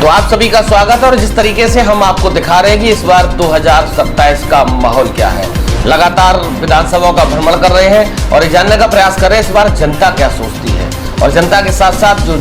तो आप सभी का स्वागत है और जिस तरीके से हम आपको दिखा रहे हैं कि इस बार 2027 का माहौल क्या है, लगातार विधानसभाओं का भ्रमण कर रहे हैं और ये जानने का प्रयास कर रहे हैं इस बार जनता क्या सोचती है। और जनता के साथ साथ जो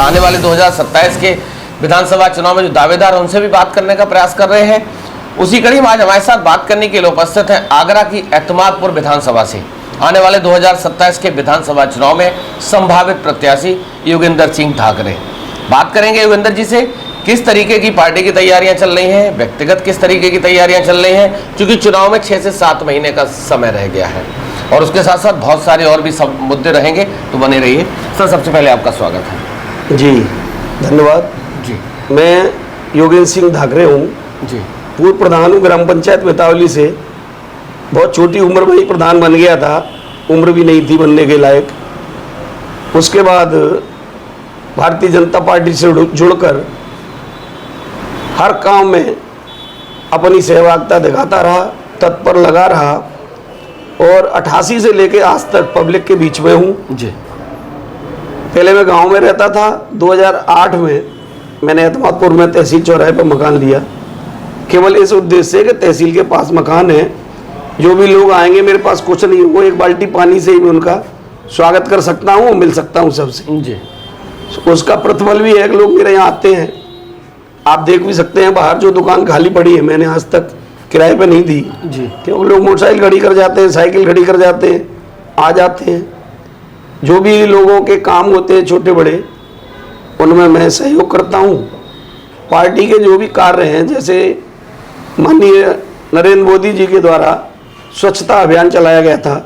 आने वाले 2027 के विधानसभा चुनाव में जो दावेदार हैं उनसे भी बात करने का प्रयास कर रहे हैं। उसी कड़ी में आज हमारे साथ बात करने के लिए उपस्थित हैं आगरा की एतमादपुर विधानसभा से आने वाले 2027 के विधानसभा चुनाव में संभावित प्रत्याशी योगेंद्र सिंह ठाकरे। बात करेंगे योगेंद्र जी से, किस तरीके की पार्टी की तैयारियां चल रही हैं, व्यक्तिगत किस तरीके की तैयारियां चल रही हैं, क्योंकि चुनाव में 6 से 7 महीने का समय रह गया है और उसके साथ साथ बहुत सारे और भी सब मुद्दे रहेंगे, तो बने रहिए। सर, सबसे पहले आपका स्वागत है। जी धन्यवाद जी। मैं योगेंद्र सिंह ठाकरे हूँ जी, पूर्व प्रधान हूँ ग्राम पंचायत मेतावली से। बहुत छोटी उम्र में ही प्रधान बन गया था, उम्र भी नहीं थी बनने के लायक। उसके बाद भारतीय जनता पार्टी से जुड़कर हर काम में अपनी सहभागिता दिखाता रहा, तत्पर लगा रहा और 88 से लेकर आज तक पब्लिक के बीच में हूँ जी। पहले मैं गांव में रहता था। 2008 में मैंने एतमादपुर में तहसील चौराहे पर मकान लिया, केवल इस उद्देश्य से कि तहसील के पास मकान है, जो भी लोग आएंगे मेरे पास कुछ नहीं हो, एक बाल्टी पानी से ही मैं उनका स्वागत कर सकता हूँ, मिल सकता हूँ सबसे जी। उसका प्रतिफल भी है कि लोग मेरे यहाँ आते हैं। आप देख भी सकते हैं बाहर जो दुकान खाली पड़ी है, मैंने आज तक किराए पे नहीं दी जी, क्योंकि लोग मोटरसाइकिल खड़ी कर जाते हैं, साइकिल खड़ी कर जाते हैं, आ जाते हैं। जो भी लोगों के काम होते हैं छोटे बड़े, उनमें मैं सहयोग करता हूँ। पार्टी के जो भी कार्य हैं, जैसे माननीय नरेंद्र मोदी जी के द्वारा स्वच्छता अभियान चलाया गया था,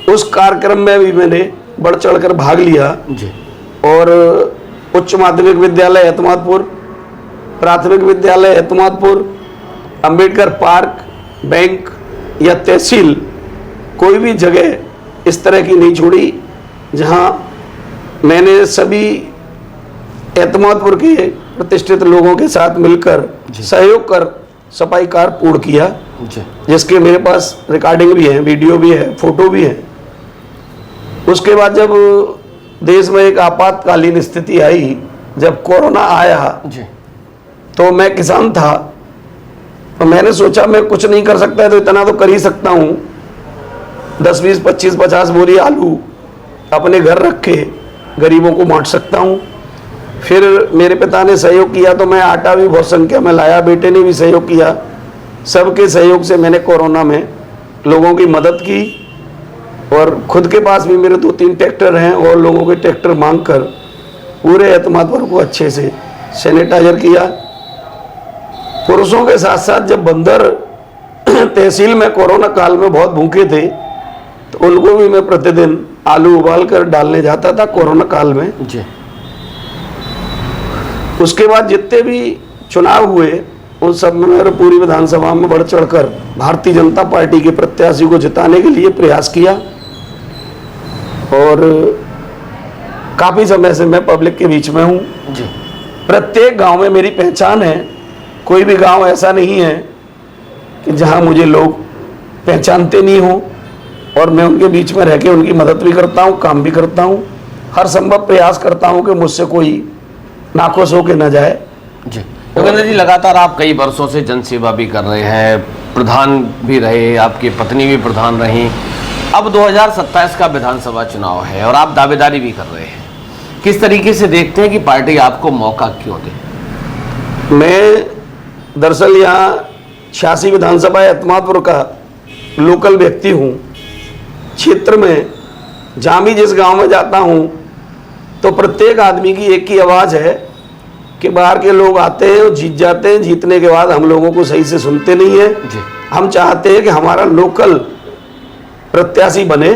उस कार्यक्रम में भी मैंने बढ़ चढ़ कर भाग लिया जी। और उच्च माध्यमिक विद्यालय एतमादपुर, प्राथमिक विद्यालय एतमादपुर, अंबेडकर पार्क, बैंक या तहसील, कोई भी जगह इस तरह की नहीं छोड़ी जहां मैंने सभी एतमादपुर के प्रतिष्ठित लोगों के साथ मिलकर सहयोग कर सफाई कार्य पूर्ण किया, जिसके मेरे पास रिकॉर्डिंग भी है, वीडियो भी है, फोटो भी है। उसके बाद जब देश में एक आपातकालीन स्थिति आई, जब कोरोना आया जी, तो मैं किसान था तो मैंने सोचा मैं कुछ नहीं कर सकता है तो इतना तो कर ही सकता हूँ। 10, 20, 25, 50 बोरी आलू अपने घर रख के गरीबों को बांट सकता हूँ। फिर मेरे पिता ने सहयोग किया तो मैं आटा भी बहुत संख्या में लाया, बेटे ने भी सहयोग किया। सबके सहयोग से मैंने कोरोना में लोगों की मदद की और खुद के पास भी मेरे 2-3 ट्रैक्टर हैं और लोगों के ट्रैक्टर मांगकर पूरे एतमादपुर को अच्छे से सैनिटाइजर किया। पुरुषों के साथ साथ जब बंदर तहसील में कोरोना काल में बहुत भूखे थे तो उनको भी मैं प्रतिदिन आलू उबाल कर डालने जाता था कोरोना काल में जी। उसके बाद जितने भी चुनाव हुए उन सब में मैंने पूरी विधानसभा में बढ़ चढ़कर भारतीय जनता पार्टी के प्रत्याशी को जिताने के लिए प्रयास किया और काफी समय से मैं पब्लिक के बीच में हूँ जी। प्रत्येक गांव में मेरी पहचान है, कोई भी गांव ऐसा नहीं है कि जहां मुझे लोग पहचानते नहीं हो और मैं उनके बीच में रह के उनकी मदद भी करता हूं, काम भी करता हूं। हर संभव प्रयास करता हूं कि मुझसे कोई नाखुश हो के न जाए जी। योगेंद्र जी, लगातार आप कई वर्षों से जनसेवा भी कर रहे हैं, प्रधान भी रहे, आपकी पत्नी भी प्रधान रही। अब 2027 का विधानसभा चुनाव है और आप दावेदारी भी कर रहे हैं, किस तरीके से देखते हैं कि पार्टी आपको मौका क्यों दे? मैं दरअसल यहाँ 86 विधानसभा एतमादपुर का लोकल व्यक्ति हूँ। क्षेत्र में जहाँ भी जिस गांव में जाता हूँ तो प्रत्येक आदमी की एक ही आवाज़ है कि बाहर के लोग आते हैं और जीत जाते हैं, जीतने के बाद हम लोगों को सही से सुनते नहीं है जी। हम चाहते हैं कि हमारा लोकल प्रत्याशी बने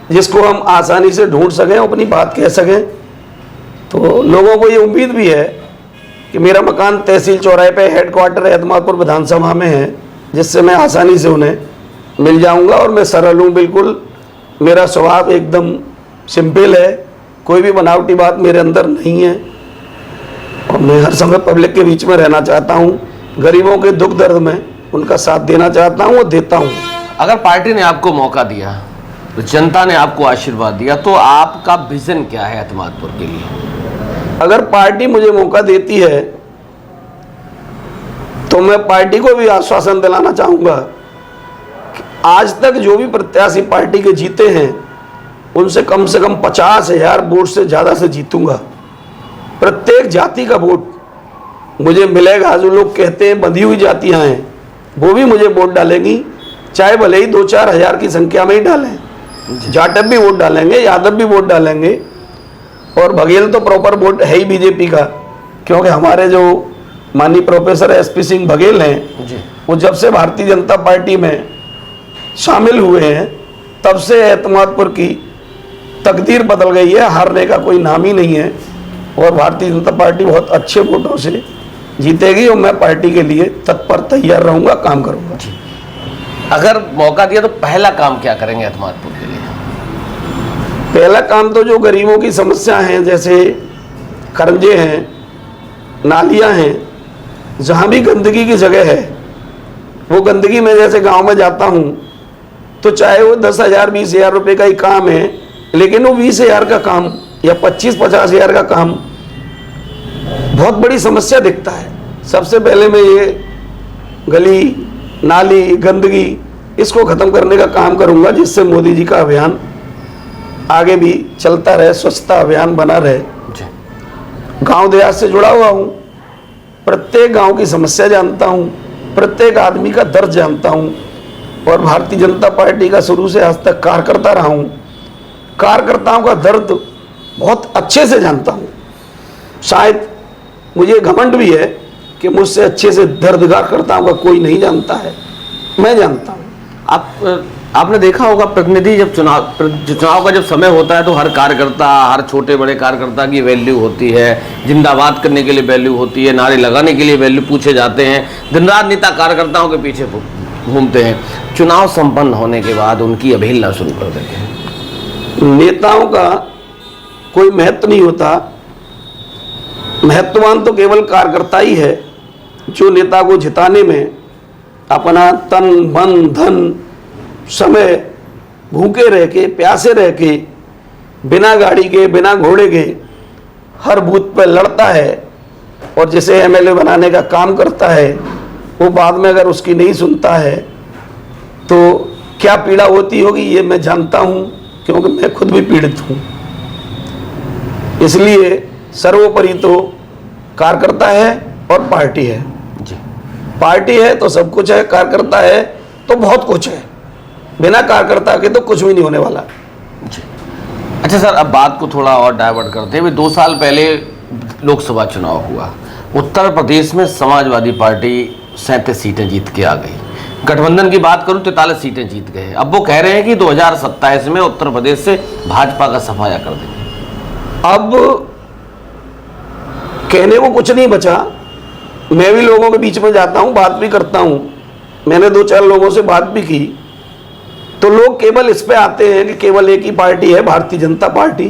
जिसको हम आसानी से ढूंढ सकें, अपनी बात कह सकें। तो लोगों को ये उम्मीद भी है कि मेरा मकान तहसील चौराहे पे हेडक्वार्टर एतमादपुर विधानसभा में है, जिससे मैं आसानी से उन्हें मिल जाऊंगा। और मैं सरल हूँ बिल्कुल, मेरा स्वभाव एकदम सिंपल है, कोई भी बनावटी बात मेरे अंदर नहीं है और मैं हर समय पब्लिक के बीच में रहना चाहता हूँ। गरीबों के दुख दर्द में उनका साथ देना चाहता हूँ और देता हूँ। अगर पार्टी ने आपको मौका दिया तो जनता ने आपको आशीर्वाद दिया, तो आपका विजन क्या है एतमादपुर के लिए? अगर पार्टी मुझे मौका देती है तो मैं पार्टी को भी आश्वासन दिलाना चाहूँगा कि आज तक जो भी प्रत्याशी पार्टी के जीते हैं उनसे कम 50,000 वोट से ज़्यादा से जीतूंगा। प्रत्येक जाति का वोट मुझे मिलेगा। जो लोग कहते हैं बंधी हुई जातियाँ हैं वो भी मुझे वोट डालेंगी, चाहे भले ही 2-4 हज़ार की संख्या में ही डालें। जाटव भी वोट डालेंगे, यादव भी वोट डालेंगे, और बघेल तो प्रॉपर वोट है ही बीजेपी का, क्योंकि हमारे जो माननीय प्रोफेसर SP सिंह बघेल हैं वो जब से भारतीय जनता पार्टी में शामिल हुए हैं तब से एतमादपुर की तकदीर बदल गई है, हारने का कोई नाम ही नहीं है, और भारतीय जनता पार्टी बहुत अच्छे वोटों से जीतेगी और मैं पार्टी के लिए तत्पर तैयार रहूंगा, काम करूंगा। अगर मौका दिया तो पहला काम क्या करेंगे एतमादपुर के लिए? पहला काम तो जो गरीबों की समस्या हैं, जैसे खरंजे हैं, नालियां हैं, जहाँ भी गंदगी की जगह है, वो गंदगी में जैसे गांव में जाता हूँ तो चाहे वो 10,000 20,000 रुपये का ही काम है, लेकिन वो 20,000 का काम या 25-50,000 का काम बहुत बड़ी समस्या दिखता है। सबसे पहले मैं ये गली नाली गंदगी इसको ख़त्म करने का काम करूँगा, जिससे मोदी जी का अभियान आगे भी चलता रहे, स्वच्छता अभियान बना रहे। गांव देहात से जुड़ा हुआ हूँ, प्रत्येक गांव की समस्या जानता हूँ, प्रत्येक आदमी का दर्द जानता हूँ, और भारतीय जनता पार्टी का शुरू से आज तक कार्यकर्ता रहा हूँ। कार्यकर्ताओं का दर्द बहुत अच्छे से जानता हूँ। शायद मुझे घमंड भी है कि मुझसे अच्छे से दर्द कार्यकर्ताओं का कोई नहीं जानता है, मैं जानता हूँ। आपने देखा होगा प्रतिनिधि जब चुनाव का जब समय होता है तो हर कार्यकर्ता, हर छोटे बड़े कार्यकर्ता की वैल्यू होती है, जिंदाबाद करने के लिए वैल्यू होती है, नारे लगाने के लिए वैल्यू पूछे जाते हैं, दिन रात नेता कार्यकर्ताओं के पीछे घूमते हैं। चुनाव संपन्न होने के बाद उनकी अवहेलना शुरू कर देते हैं। नेताओं का कोई महत्व नहीं होता, महत्ववान तो केवल कार्यकर्ता ही है, जो नेता को जिताने में अपना तन मन धन समय भूखे रह के प्यासे रह के बिना गाड़ी के बिना घोड़े के हर बूथ पर लड़ता है, और जिसे MLA बनाने का काम करता है वो बाद में अगर उसकी नहीं सुनता है तो क्या पीड़ा होती होगी ये मैं जानता हूँ, क्योंकि मैं खुद भी पीड़ित हूँ। इसलिए सर्वोपरि तो कार्यकर्ता है और पार्टी है। पार्टी है तो सब कुछ है, कार्यकर्ता है तो बहुत कुछ है, बिना कार्यकर्ता के तो कुछ भी नहीं होने वाला। अच्छा सर, अब बात को थोड़ा और डाइवर्ट करते हुए 2 साल पहले लोकसभा चुनाव हुआ, उत्तर प्रदेश में समाजवादी पार्टी 37 सीटें जीत के आ गई। गठबंधन की बात करूं 43 सीटें जीत गए। अब वो कह रहे हैं कि 2027 में उत्तर प्रदेश से भाजपा का सफाया कर देंगे। अब कहने को कुछ नहीं बचा। मैं भी लोगों के बीच में जाता हूं, बात भी करता हूं, मैंने 2-4 लोगों से बात भी की, तो लोग केवल इस पे आते हैं कि केवल एक ही पार्टी है भारतीय जनता पार्टी,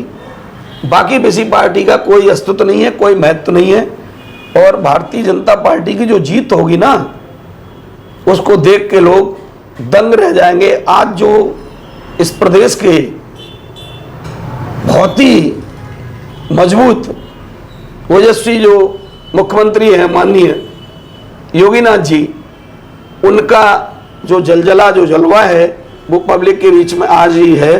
बाकी किसी पार्टी का कोई अस्तित्व नहीं है, कोई महत्व नहीं है। और भारतीय जनता पार्टी की जो जीत होगी ना, उसको देख के लोग दंग रह जाएंगे। आज जो इस प्रदेश के बहुत ही मजबूत ओजस्वी जो मुख्यमंत्री हैं माननीय योगीनाथ जी, उनका जो जलजला जो जलवा है वो पब्लिक के बीच में आज ही है।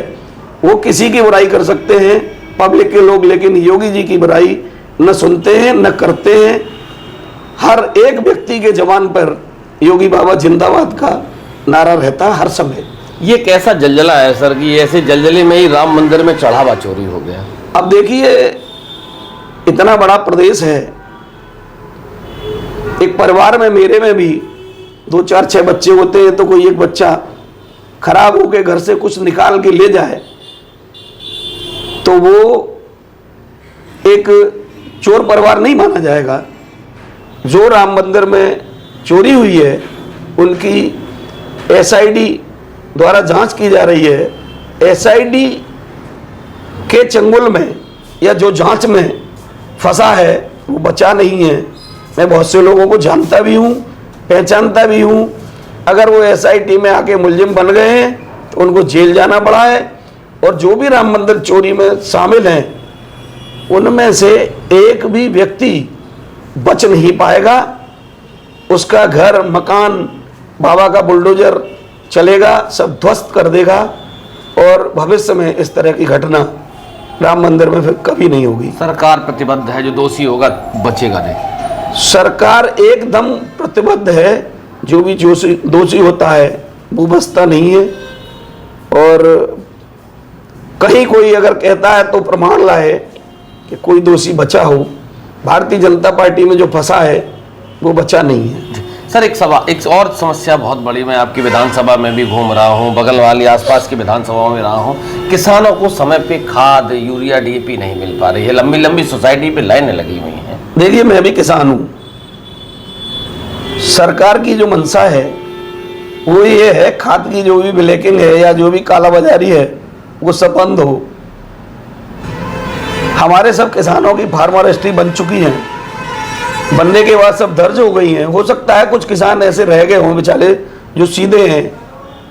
वो किसी की बुराई कर सकते हैं पब्लिक के लोग, लेकिन योगी जी की बुराई न सुनते हैं न करते हैं। हर एक व्यक्ति के जबान पर योगी बाबा जिंदाबाद का नारा रहता है हर समय। ये कैसा जलजला है सर कि ऐसे जलजले में ही राम मंदिर में चढ़ावा चोरी हो गया? अब देखिए, इतना बड़ा प्रदेश है, एक परिवार में मेरे में भी 2-4-6 बच्चे होते हैं, तो कोई एक बच्चा खराब होके घर से कुछ निकाल के ले जाए तो वो एक चोर परिवार नहीं माना जाएगा। जो राम मंदिर में चोरी हुई है उनकी SID द्वारा जांच की जा रही है। SID के चंगुल में या जो जांच में फंसा है वो बचा नहीं है। मैं बहुत से लोगों को जानता भी हूँ, पहचानता भी हूँ। अगर वो SIT में आके मुलजिम बन गए हैं तो उनको जेल जाना पड़ा है। और जो भी राम मंदिर चोरी में शामिल हैं उनमें से एक भी व्यक्ति बच नहीं पाएगा। उसका घर मकान बाबा का बुलडोजर चलेगा, सब ध्वस्त कर देगा और भविष्य में इस तरह की घटना राम मंदिर में फिर कभी नहीं होगी। सरकार प्रतिबद्ध है, जो दोषी होगा बचेगा नहीं। सरकार एकदम प्रतिबद्ध है, जो भी दोषी होता है वो बचता नहीं है। और कहीं कोई अगर कहता है तो प्रमाण लाए कि कोई दोषी बचा हो। भारतीय जनता पार्टी में जो फंसा है वो बचा नहीं है। सर एक और समस्या बहुत बड़ी, मैं आपकी विधानसभा में भी घूम रहा हूँ, बगल वाली आसपास की विधानसभाओं में रहा हूँ, किसानों को समय पे खाद, यूरिया, डीएपी नहीं मिल पा रही है। लंबी लंबी सोसाइटी पे लाइनें लगी हुई हैं। देखिए, मैं भी किसान हूँ। सरकार की जो मंशा है वो ये है, खाद की जो भी ब्लैकिंग है या जो भी कालाबाजारी है वो सब बंद हो। हमारे सब किसानों की फार्मर रजिस्ट्री बन चुकी है, बनने के बाद सब दर्ज हो गई हैं। हो सकता है कुछ किसान ऐसे रह गए हों बेचारे जो सीधे हैं,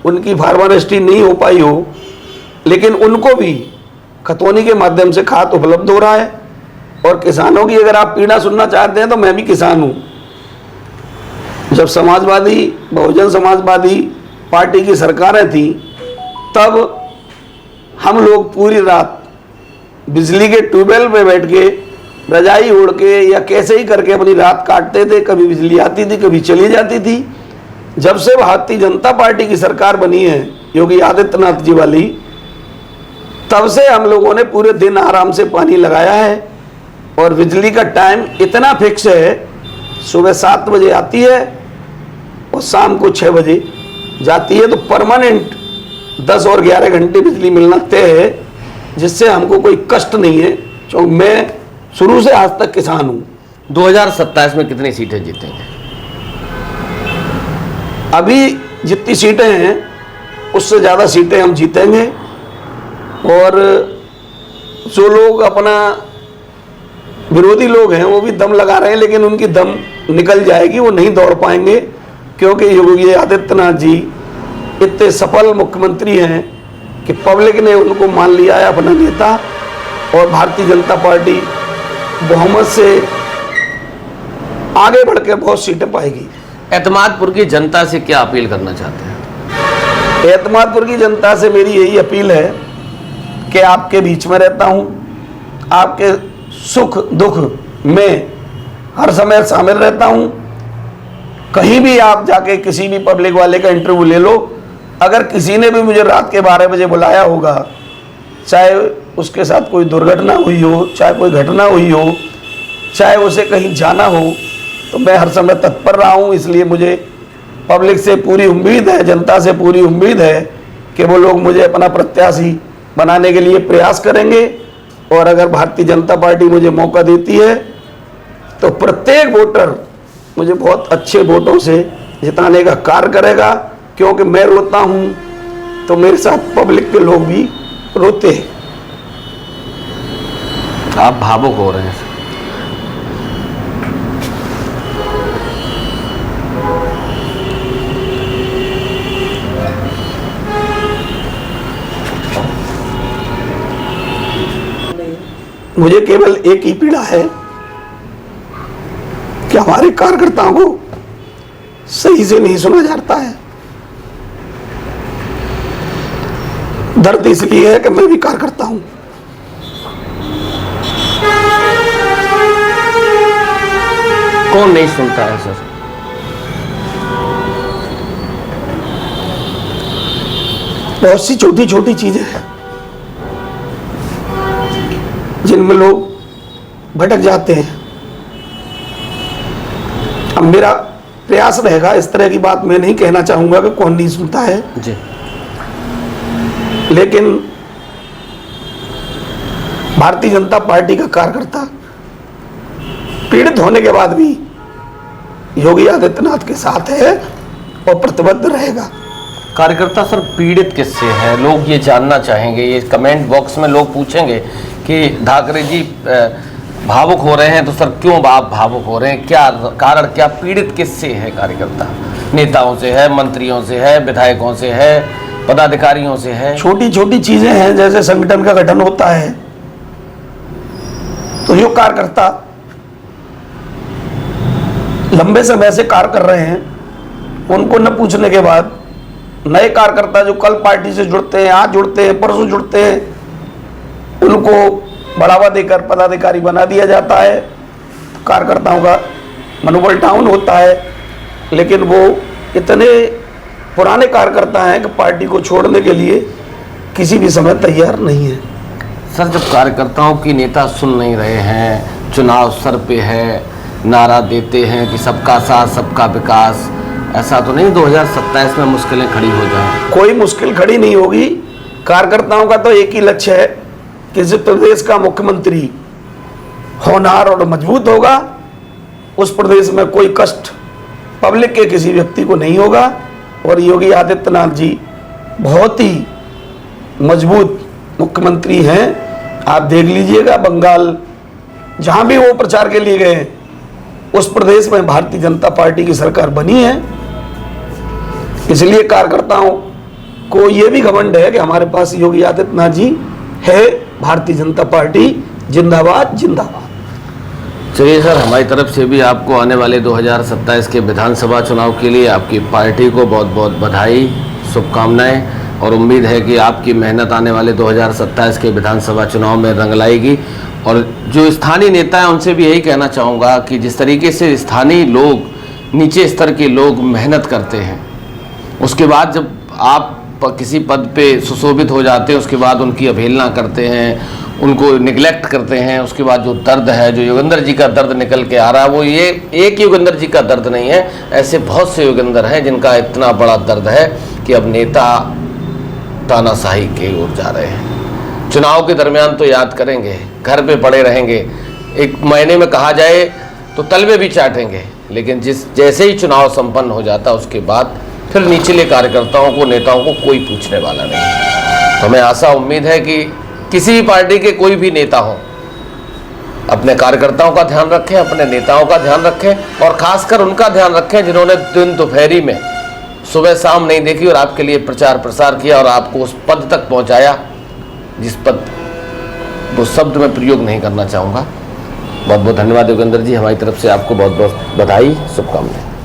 उनकी फार्मर रजिस्ट्री नहीं हो पाई हो, लेकिन उनको भी खतौनी के माध्यम से खाद उपलब्ध हो रहा है। और किसानों की अगर आप पीड़ा सुनना चाहते हैं तो मैं भी किसान हूँ। जब समाजवादी, बहुजन समाजवादी पार्टी की सरकारें थी तब हम लोग पूरी रात बिजली के ट्यूबवेल पे बैठ के रजाई ओढ़ के या कैसे ही करके अपनी रात काटते थे। कभी बिजली आती थी, कभी चली जाती थी। जब से भारतीय जनता पार्टी की सरकार बनी है योगी आदित्यनाथ जी वाली, तब से हम लोगों ने पूरे दिन आराम से पानी लगाया है। और बिजली का टाइम इतना फिक्स है, सुबह 7 बजे आती है और शाम को 6 बजे जाती है। तो परमानेंट 10 और 11 घंटे बिजली मिलना तय है, जिससे हमको कोई कष्ट नहीं है। क्योंकि मैं शुरू से आज तक किसान हूँ। 2027 में कितनी सीटें जीतेंगे? अभी जितनी सीटें हैं उससे ज़्यादा सीटें हम जीतेंगे। और जो लोग अपना विरोधी लोग हैं वो भी दम लगा रहे हैं, लेकिन उनकी दम निकल जाएगी, वो नहीं दौड़ पाएंगे। क्योंकि योगी आदित्यनाथ जी इतने सफल मुख्यमंत्री हैं कि पब्लिक ने उनको मान लिया है अपना नेता। और भारतीय जनता पार्टी बहुमत से आगे बढ़ के बहुत सीटें पाएगी। एतमादपुर की जनता से क्या अपील करना चाहते हैं? एतमादपुर की जनता से मेरी यही अपील है कि आपके बीच में रहता हूँ, आपके सुख दुख में हर समय शामिल रहता हूँ। कहीं भी आप जाके किसी भी पब्लिक वाले का इंटरव्यू ले लो, अगर किसी ने भी मुझे रात के 12 बजे बुलाया होगा, चाहे उसके साथ कोई दुर्घटना हुई हो, चाहे कोई घटना हुई हो, चाहे उसे कहीं जाना हो, तो मैं हर समय तत्पर रहा हूँ। इसलिए मुझे पब्लिक से पूरी उम्मीद है, जनता से पूरी उम्मीद है कि वो लोग मुझे अपना प्रत्याशी बनाने के लिए प्रयास करेंगे। और अगर भारतीय जनता पार्टी मुझे मौका देती है तो प्रत्येक वोटर मुझे बहुत अच्छे वोटों से जिताने का कार्य करेगा। क्योंकि मैं रोता हूँ तो मेरे साथ पब्लिक के लोग भी रोते हैं। आप भावुक हो रहे हैं। मुझे केवल एक ही पीड़ा है कि हमारे कार्यकर्ताओं को सही से नहीं सुना जाता है। दर्द इसलिए है कि मैं भी कार्यकर्ता हूं। कौन नहीं सुनता है सर? बहुत सी छोटी छोटी चीजें हैं जिनमें लोग भटक जाते हैं। अब मेरा प्रयास रहेगा, इस तरह की बात मैं नहीं कहना चाहूंगा कि कौन नहीं सुनता है जी, लेकिन भारतीय जनता पार्टी का कार्यकर्ता पीड़ित होने के बाद भी योगी आदित्यनाथ के साथ है और प्रतिबद्ध रहेगा। कार्यकर्ता सर पीड़ित किससे है, लोग ये जानना चाहेंगे। ये कमेंट बॉक्स में लोग पूछेंगे कि ठाकरे जी भावुक हो रहे हैं, तो सर क्यों आप भावुक हो रहे हैं, क्या कारण, क्या पीड़ित किससे है कार्यकर्ता? नेताओं से है, मंत्रियों से है, विधायकों से है, पदाधिकारियों से है? छोटी छोटी चीजें हैं, जैसे संगठन का गठन होता है, तो जो कार्यकर्ता लंबे समय से कार्य कर रहे हैं, उनको न पूछने के बाद नए कार्यकर्ता जो कल पार्टी से जुड़ते हैं, आज जुड़ते हैं, परसों जुड़ते हैं, उनको बढ़ावा देकर पदाधिकारी बना दिया जाता है। कार्यकर्ताओं का मनोबल डाउन होता है, लेकिन वो इतने पुराने कार्यकर्ता हैं कि पार्टी को छोड़ने के लिए किसी भी समय तैयार नहीं है। सर, जब कार्यकर्ताओं की नेता सुन नहीं रहे हैं, चुनाव सर पे है, नारा देते हैं कि सबका साथ सबका विकास, ऐसा तो नहीं 2027 में मुश्किलें खड़ी हो जाएं? कोई मुश्किल खड़ी नहीं होगी। कार्यकर्ताओं का तो एक ही लक्ष्य है कि जिस प्रदेश का मुख्यमंत्री होनहार और मजबूत होगा, उस प्रदेश में कोई कष्ट पब्लिक के किसी व्यक्ति को नहीं होगा। और योगी आदित्यनाथ जी बहुत ही मजबूत मुख्यमंत्री हैं। आप देख लीजिएगा, बंगाल जहां भी वो प्रचार के लिए गए, उस प्रदेश में भारतीय जनता पार्टी की सरकार बनी है। इसलिए कार्यकर्ताओं को ये भी घमंड है कि हमारे पास योगी आदित्यनाथ जी है। भारतीय जनता पार्टी जिंदाबाद जिंदाबाद। चलिए सर, हमारी तरफ से भी आपको आने वाले 2027 के विधानसभा चुनाव के लिए आपकी पार्टी को बहुत बहुत बधाई, शुभकामनाएं, और उम्मीद है कि आपकी मेहनत आने वाले 2027 के विधानसभा चुनाव में रंग लाएगी। और जो स्थानीय नेता हैं, उनसे भी यही कहना चाहूँगा कि जिस तरीके से स्थानीय लोग, नीचे स्तर के लोग मेहनत करते हैं, उसके बाद जब आप किसी पद पे सुशोभित हो जाते हैं, उसके बाद उनकी अवहेलना करते हैं, उनको निगलेक्ट करते हैं, उसके बाद जो दर्द है, जो योगेंद्र जी का दर्द निकल के आ रहा है, वो ये एक योगेंद्र जी का दर्द नहीं है, ऐसे बहुत से योगेंद्र हैं जिनका इतना बड़ा दर्द है कि अब नेता तानाशाही की ओर जा रहे हैं। चुनाव के दरमियान तो याद करेंगे, घर पे पड़े रहेंगे, एक महीने में कहा जाए तो तलवे भी चाटेंगे, लेकिन जैसे ही चुनाव संपन्न हो जाता उसके बाद फिर निचले कार्यकर्ताओं को, नेताओं को कोई पूछने वाला नहीं। तो हमें आशा उम्मीद है कि किसी भी पार्टी के कोई भी नेता हो, अपने कार्यकर्ताओं का ध्यान रखें, अपने नेताओं का ध्यान रखें, और खासकर उनका ध्यान रखें जिन्होंने दिन दोपहरी में सुबह शाम नहीं देखी और आपके लिए प्रचार प्रसार किया और आपको उस पद तक पहुंचाया जिस पद, वो शब्द में प्रयोग नहीं करना चाहूँगा। बहुत बहुत धन्यवाद योगेंद्र जी, हमारी तरफ से आपको बहुत बहुत बधाई, शुभकामनाएं।